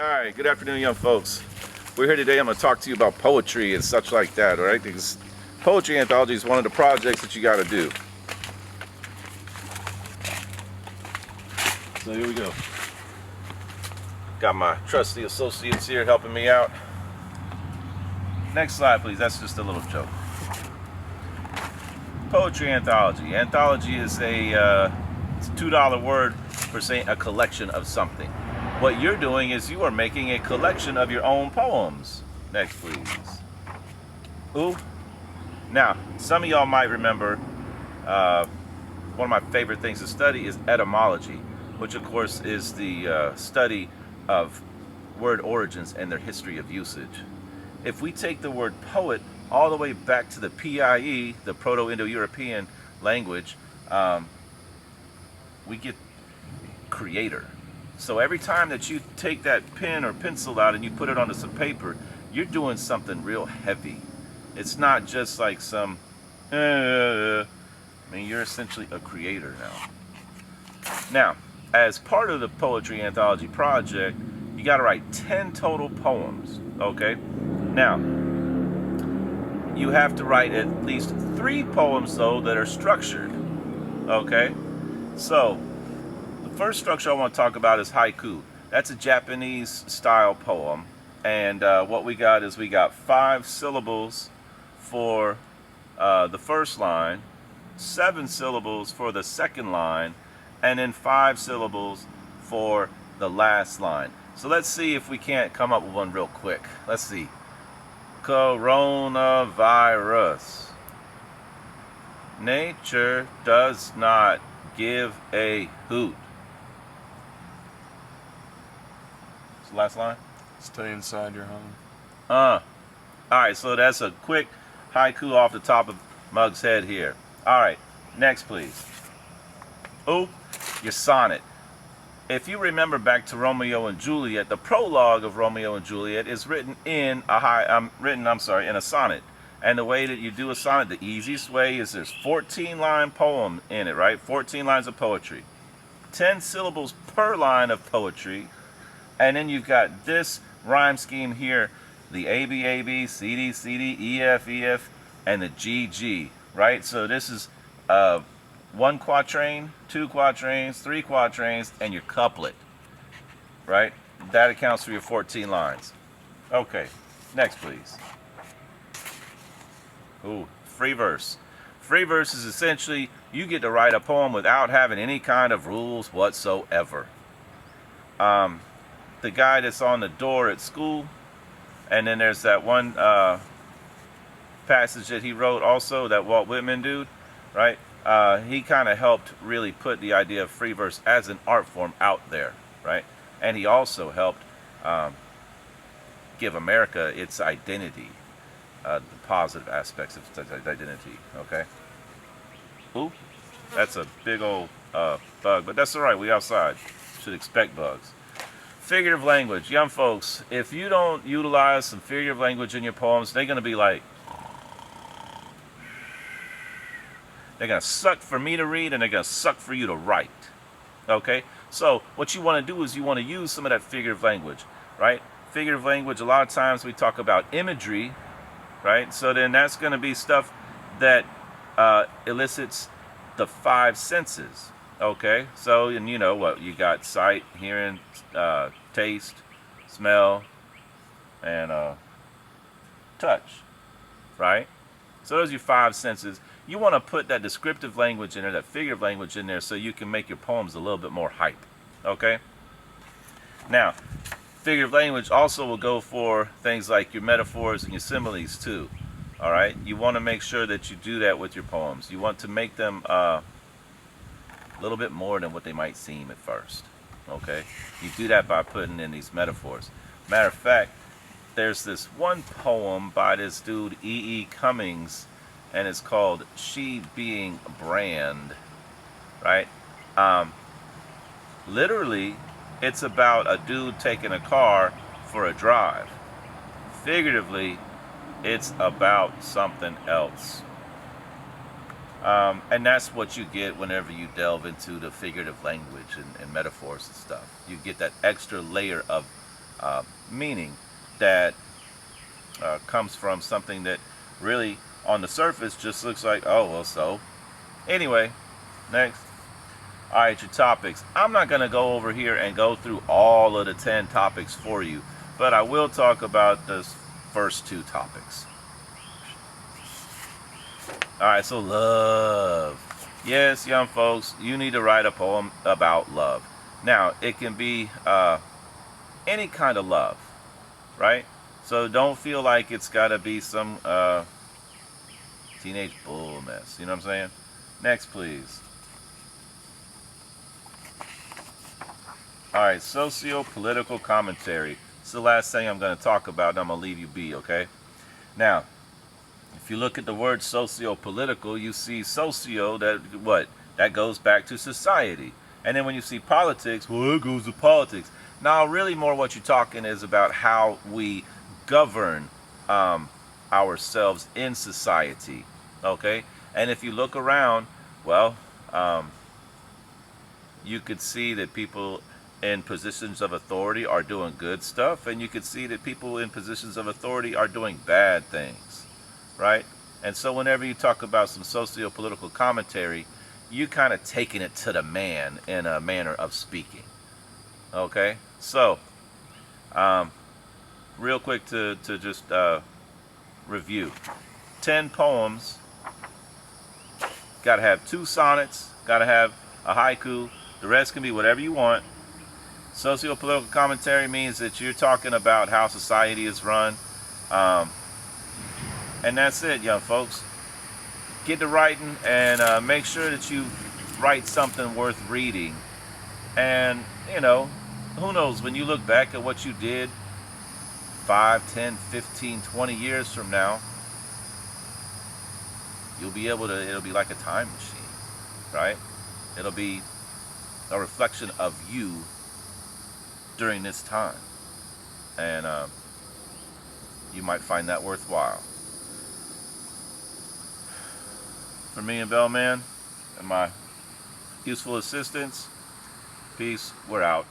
All right, good afternoon, young folks. We're here today. I'm going to talk to you about poetry and such like that, all right? Because poetry anthology is one of the projects that you got to do. So here we go. Got my trusty associates here helping me out. Next slide, please. That's just a little joke. Poetry anthology. Anthology is it's a $2 word for saying a collection of something. What you're doing is you are making a collection of your own poems. Next, please. Ooh. Now, some of y'all might remember one of my favorite things to study is etymology, which of course is the study of word origins and their history of usage. If we take the word poet all the way back to the PIE, the Proto-Indo-European language, we get creator. So every time that you take that pen or pencil out and you put it onto some paper, you're doing something real heavy. It's not just like some, I mean, you're essentially a creator now. Now, as part of the Poetry Anthology project, you got to write 10 total poems, okay? Now, you have to write at least 3 poems, though, that are structured, okay? So, the first structure I want to talk about is haiku. That's a Japanese style poem. And what we got is we got 5 syllables for the first line, 7 syllables for the second line, and then 5 syllables for the last line. So let's see if we can't come up with one real quick. Let's see. Coronavirus. Nature does not give a hoot. What's the last line? Stay inside your home. Alright, so that's a quick haiku off the top of Mug's head here. Alright, next please. Ooh, your sonnet. If you remember back to Romeo and Juliet, the prologue of Romeo and Juliet is written in a in a sonnet. And the way that you do a sonnet, the easiest way is there's 14-line poem in it, right? 14 lines of poetry. 10 syllables per line of poetry. And then you've got this rhyme scheme here, the ABAB, CD, CD, EF, EF, and the GG, right? So this is 1 quatrain, 2 quatrains, 3 quatrains, and your couplet, right? That accounts for your 14 lines. Okay, next please. Ooh, free verse. Free verse is essentially you get to write a poem without having any kind of rules whatsoever. The guy that's on the door at school, and then there's that one passage that he wrote also, that Walt Whitman dude, right? He kind of helped really put the idea of free verse as an art form out there, right? And he also helped give America its identity, the positive aspects of its identity, okay? Ooh, that's a big old bug, but that's all right, we outside. Should expect bugs. Figurative language. Young folks, if you don't utilize some figurative language in your poems, they're going to be like, they're going to suck for me to read and they're going to suck for you to write. Okay? So what you want to do is you want to use some of that figurative language, right? Figurative language, a lot of times we talk about imagery, right? So then that's going to be stuff that elicits the 5 senses. Okay? So, and you know what? You got sight, hearing, taste, smell, and touch, right? So those are your 5 senses. You want to put that descriptive language in there, that figurative language in there, so you can make your poems a little bit more hype, okay? Now, figurative language also will go for things like your metaphors and your similes too, all right? You want to make sure that you do that with your poems. You want to make them a little bit more than what they might seem at first, okay? You do that by putting in these metaphors. Matter of fact, there's this one poem by this dude E.E. Cummings, and it's called She Being Brand, right? Literally, it's about a dude taking a car for a drive. Figuratively, it's about something else. And that's what you get whenever you delve into the figurative language and metaphors and stuff. You get that extra layer of meaning that comes from something that really on the surface just looks like, oh, well, so. Anyway, next. All right, your topics. I'm not going to go over here and go through all of the 10 topics for you, but I will talk about the first 2 topics. All right, so love. Yes, young folks, you need to write a poem about love. Now, it can be any kind of love, right? So don't feel like it's got to be some teenage bull mess. You know what I'm saying? Next, please. All right, socio-political commentary. It's the last thing I'm going to talk about, and I'm going to leave you be, okay? Now, if you look at the word socio-political, you see socio, that what? That goes back to society. And then when you see politics, well, it goes to politics. Now, really more what you're talking is about how we govern ourselves in society, okay? And if you look around, well, you could see that people in positions of authority are doing good stuff, and you could see that people in positions of authority are doing bad things, right? And so whenever you talk about some socio-political commentary, you kind of taking it to the man in a manner of speaking, okay? So, real quick to just review. 10 poems, got to have 2 sonnets, got to have a haiku, the rest can be whatever you want. Socio-political commentary means that you're talking about how society is run. And that's it, young folks. Get to writing and make sure that you write something worth reading. And, you know, who knows, when you look back at what you did 5, 10, 15, 20 years from now, you'll be able to, it'll be like a time machine, right? It'll be a reflection of you during this time. And you might find that worthwhile. For me and Bellman and my useful assistants, peace, we're out.